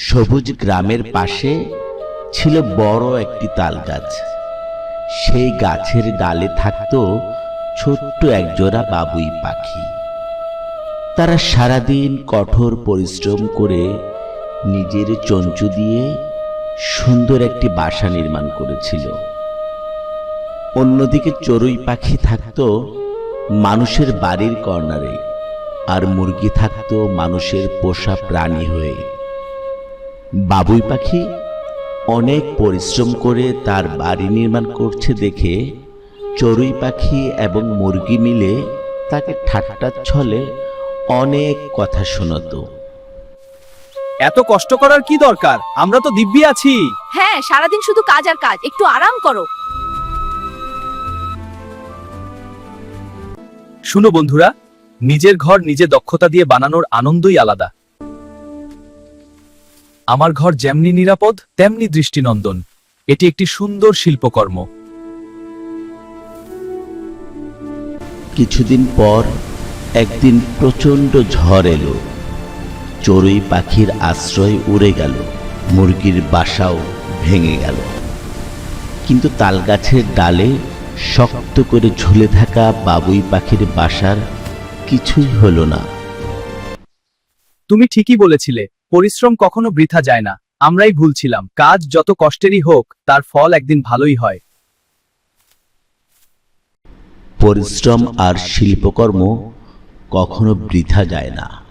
সবুজ গ্রামের পাশে ছিল বড় একটি তাল গাছ। সেই গাছের ডালে থাকতো ছোট্ট একজোড়া বাবুই পাখি। তারা সারাদিন কঠোর পরিশ্রম করে নিজের চঞ্চু দিয়ে সুন্দর একটি বাসা নির্মাণ করেছিল। অন্যদিকে চড়ুই পাখি থাকতো মানুষের বাড়ির কর্নারে, আর মুরগি থাকতো মানুষের পোষা প্রাণী হয়ে। বাবুই পাখি অনেক পরিশ্রম করে তার বাড়ি নির্মাণ করছে দেখে চড়ুই পাখি এবং মুরগি মিলে তাকে ঠাট্টার ছলে অনেক কথা শোনাতো। এত কষ্ট করার কি দরকার? আমরা তো দিব্যি আছি। হ্যাঁ, সারাদিন শুধু কাজ আর কাজ, একটু আরাম করো। শুনো বন্ধুরা, নিজের ঘর নিজে দক্ষতা দিয়ে বানানোর আনন্দই আলাদা। আমার ঘর যেমনি নিরাপদ তেমনি দৃষ্টিনন্দন। এটি একটি সুন্দর শিল্পকর্ম। কিছুদিন পর একদিন প্রচণ্ড ঝড় এলো। চড়ুই পাখির আশ্রয় উড়ে গেল, মুরগির বাসাও ভেঙে গেল। কিন্তু তালগাছের ডালে শক্ত করে ঝুলে থাকা বাবুই পাখির বাসার কিছুই হলো না। তুমি ঠিকই বলেছিলে, পরিশ্রম কখনো বৃথা যায় না। আমরাই ভুল ছিলাম। কাজ যত কষ্টেরই হোক, তার ফল একদিন ভালোই হয়। পরিশ্রম আর শিল্পকর্ম কখনো বৃথা যায় না।